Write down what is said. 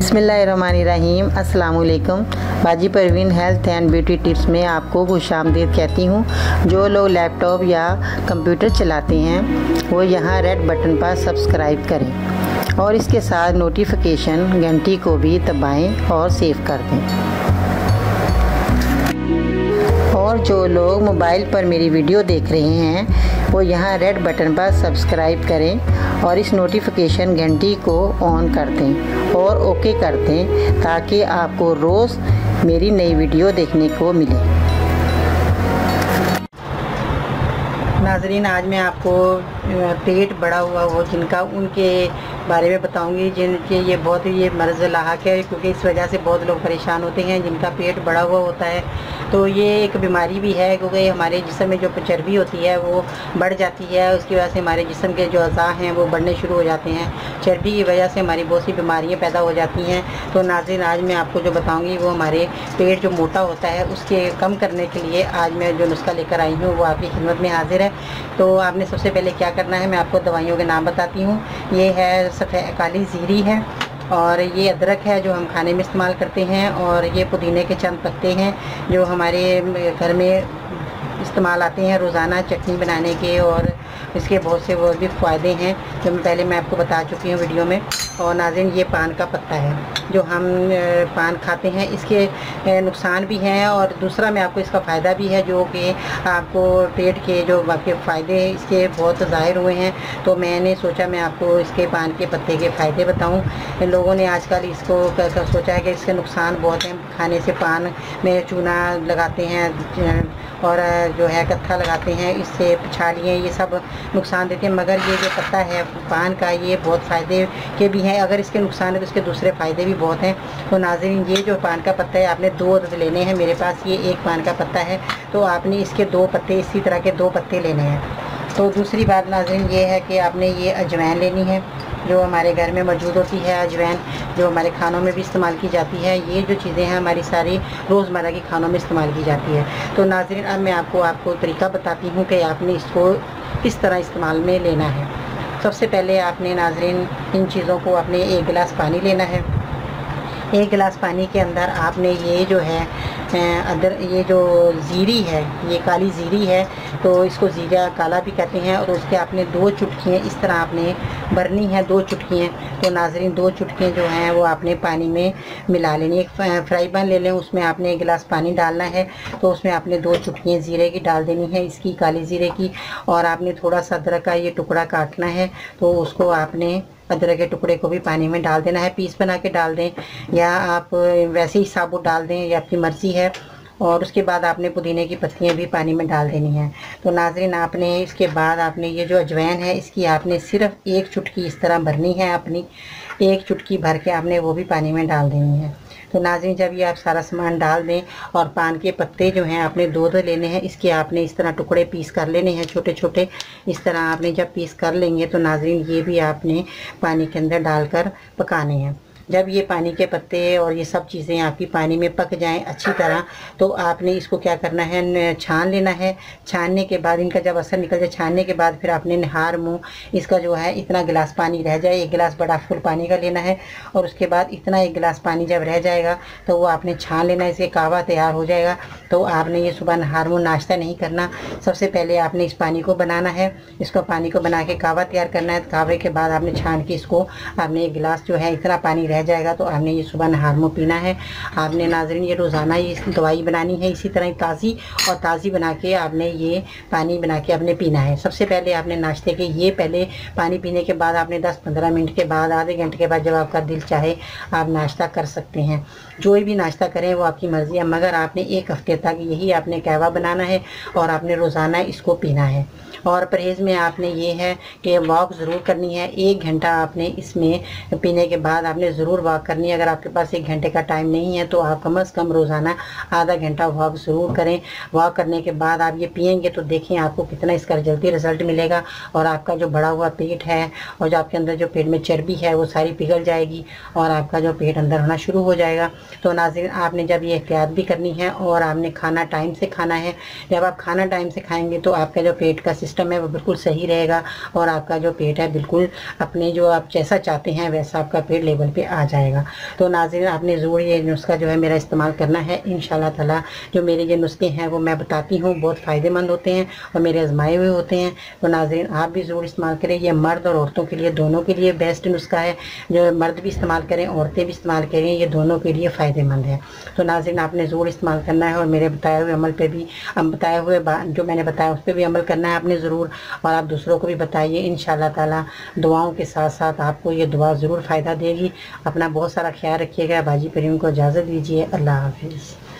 बिस्मिल्लाहिर्रहमानिर्रहीम। अस्सलाम वालेकुम। बाजी Parveen health and beauty tips में आपको खुशामदीद कहती हूँ। जो लोग लैपटॉप या कंप्यूटर चलाते हैं वो यहाँ रेड बटन पर सब्सक्राइब करें और इसके साथ नोटिफिकेशन घंटी को भी दबाएं और सेव कर दें। और जो लोग मोबाइल पर मेरी वीडियो देख रहे हैं वो यहाँ रेड बटन पर सब्सक्राइब करें और इस नोटिफिकेशन घंटी को ऑन कर दें और ओके कर दें ताकि आपको रोज़ मेरी नई वीडियो देखने को मिले। नाज़रीन, आज मैं आपको पेट बड़ा हुआ हो जिनका उनके बारे में बताऊंगी, जिनके ये बहुत ये मर्ज़ लाहक है, क्योंकि इस वजह से बहुत लोग परेशान होते हैं जिनका पेट बड़ा हुआ होता है। तो ये एक बीमारी भी है क्योंकि हमारे जिस्म में जो चर्बी होती है वो बढ़ जाती है, उसकी वजह से हमारे जिस्म के जो अज़ा हैं वो बढ़ने शुरू हो जाते हैं। चर्बी की वजह से हमारी बहुत सी बीमारियाँ पैदा हो जाती हैं। तो नाज़रीन, आज मैं आपको जो बताऊँगी वो हमारे पेट जो मोटा होता है उसके कम करने के लिए आज मैं जो नुस्खा लेकर आई हूँ वो आपकी खिदमत में हाजिर है। तो आपने सबसे पहले क्या करना है, मैं आपको दवाइयों के नाम बताती हूँ। ये है सफ़ेद काली ज़ीरी है, और ये अदरक है जो हम खाने में इस्तेमाल करते हैं, और ये पुदीने के चंद पत्ते हैं जो हमारे घर में इस्तेमाल आते हैं रोज़ाना चटनी बनाने के, और इसके बहुत से वो भी फ़ायदे हैं जो मैं आपको बता चुकी हूँ वीडियो में। और नाज़रीन, ये पान का पत्ता है जो हम पान खाते हैं, इसके नुकसान भी हैं और दूसरा मैं आपको इसका फ़ायदा भी है जो कि आपको पेट के जो बाकी फ़ायदे हैं इसके बहुत ज़ाहिर हुए हैं। तो मैंने सोचा मैं आपको इसके पान के पत्ते के फ़ायदे बताऊं। लोगों ने आजकल इसको सोचा है कि इसके नुकसान बहुत हैं। खाने से पान में चूना लगाते हैं और जो है कत्था लगाते हैं, इससे छालियाँ ये सब नुकसान देते हैं, मगर ये जो पत्ता है पान का ये बहुत फ़ायदे के भी हैं। अगर इसके नुकसान है तो इसके दूसरे फ़ायदे भी बहुत हैं। तो नाज़रीन, ये जो पान का पत्ता है आपने 2 अदद लेने हैं। मेरे पास ये एक पान का पत्ता है तो आपने इसके 2 पत्ते, इसी तरह के 2 पत्ते लेने हैं। तो दूसरी बात नाज़रीन ये है कि आपने ये अजवाइन लेनी है जो हमारे घर में मौजूद होती है। अजवाइन जो हमारे खानों में भी इस्तेमाल की जाती है। ये जो चीज़ें हैं हमारी सारी रोज़मर्रा की खानों में इस्तेमाल की जाती है। तो नाज़रीन, अब मैं आपको तरीका बताती हूँ कि आपने इसको किस तरह इस्तेमाल में लेना है। सबसे पहले आपने नाज़रीन इन चीज़ों को आपने 1 गिलास पानी लेना है। 1 गिलास पानी के अंदर आपने ये जो है ये जो ज़ीरी है, ये काली ज़ीरी है, तो इसको ज़ीरा काला भी कहते हैं, और उसके आपने 2 चुटकियाँ इस तरह आपने भरनी है, 2 चुटकियाँ। तो नाज़रीन 2 चुटकियाँ जो हैं वो आपने पानी में मिला लेनी। एक फ्राई पैन ले लें, उसमें आपने 1 गिलास पानी डालना है, तो उसमें आपने 2 चुटकियाँ ज़ीरे की डाल देनी है, इसकी काली ज़ीरे की। और आपने थोड़ा सा अदरक का ये टुकड़ा काटना है, तो उसको आपने अदरक के टुकड़े को भी पानी में डाल देना है। पीस बना के डाल दें या आप वैसे ही साबुत डाल दें, ये आपकी मर्ज़ी है। और उसके बाद आपने पुदीने की पत्तियां भी पानी में डाल देनी हैं। तो नाज़रीन, आपने इसके बाद आपने ये जो अजवाइन है इसकी आपने सिर्फ 1 चुटकी इस तरह भरनी है। अपनी 1 चुटकी भर के आपने वो भी पानी में डाल देनी है। तो नाज़रीन, जब ये आप सारा सामान डाल दें, और पान के पत्ते जो हैं आपने 2 लेने हैं, इसके आपने इस तरह टुकड़े पीस कर लेने हैं छोटे छोटे। इस तरह आपने जब पीस कर लेंगे तो नाज़रीन ये भी आपने पानी के अंदर डालकर पकाने हैं। जब ये पानी के पत्ते और ये सब चीज़ें आपकी पानी में पक जाएं अच्छी तरह, तो आपने इसको क्या करना है, छान लेना है। छानने के बाद इनका जब असर निकल जाए, छानने के बाद फिर आपने नहार मुँह इसका जो है इतना गिलास पानी रह जाए, 1 गिलास बड़ा फुल पानी का लेना है, और उसके बाद इतना 1 गिलास पानी जब रह जाएगा तो वो आपने छान लेना है। इसके कहवा तैयार हो जाएगा। तो आपने ये सुबह नहार मुँह नाश्ता नहीं करना, सबसे पहले आपने इस पानी को बनाना है। इसको पानी को बना के कहवा तैयार करना है। कहवे के बाद आपने छान के इसको आपने 1 गिलास जो है इतना पानी रह जाएगा तो आपने ये सुबह नहार मुँह पीना है। आपने नाज़रीन ये रोज़ाना ये दवाई बनानी है, इसी तरह ताज़ी बना के आपने ये पानी बना के आपने पीना है। सबसे पहले आपने नाश्ते के ये पहले पानी पीने के बाद आपने 10-15 मिनट के बाद, आधे घंटे के बाद जब आपका दिल चाहे आप नाश्ता कर सकते हैं। जो भी नाश्ता करें वो आपकी मर्ज़ी है, मगर आपने 1 हफ्ते तक यही आपने कहवा बनाना है और आपने रोज़ाना इसको पीना है। और परहेज़ में आपने ये है कि वॉक ज़रूर करनी है। 1 घंटा आपने इसमें पीने के बाद आपने ज़रूर वॉक करनी है। अगर आपके पास 1 घंटे का टाइम नहीं है तो आप कम से कम रोज़ाना आधा घंटा वॉक ज़रूर करें। वॉक करने के बाद आप ये पिएंगे तो देखें आपको कितना इसका जल्दी रिज़ल्ट मिलेगा, और आपका जो बढ़ा हुआ पेट है और जो आपके अंदर जो पेट में चर्बी है वो सारी पिघल जाएगी और आपका जो पेट अंदर होना शुरू हो जाएगा। तो नाज़रीन, आपने जब ये एहतियात भी करनी है और आपने खाना टाइम से खाना है। जब आप खाना टाइम से खाएंगे तो आपका जो पेट का सिस्टम है वो बिल्कुल सही रहेगा, और आपका जो पेट है बिल्कुल अपने जो आप जैसा चाहते हैं वैसा आपका पेट लेवल पे आ जाएगा। तो नाज़रीन आपने ज़रूर ये नुस्खा जो है मेरा इस्तेमाल करना है इंशाल्लाह ताला। जो मेरे ये नुस्खे हैं वो मैं बताती हूँ, बहुत फ़ायदेमंद होते हैं और मेरे आजमाए हुए होते हैं। तो नाज़रीन आप भी ज़रूर इस्तेमाल करें। ये मर्द और औरतों के लिए दोनों के लिए बेस्ट नुस्खा है। जो मर्द भी इस्तेमाल करें, औरतें भी इस्तेमाल करें, ये दोनों के लिए फ़ायदेमंद है। तो नाज़रीन आपने ज़रूर इस्तेमाल करना है और मेरे बताए हुए अमल पे भी, बताए हुए जो मैंने बताया उस पर भी अमल करना है आपने ज़रूर। और आप दूसरों को भी बताइए, इंशाल्लाह ताला दुआओं के साथ साथ आपको ये दुआ ज़रूर फ़ायदा देगी। अपना बहुत सारा ख्याल रखिएगा। बाजी परियों को इजाज़त दीजिए। अल्लाह हाफिज़।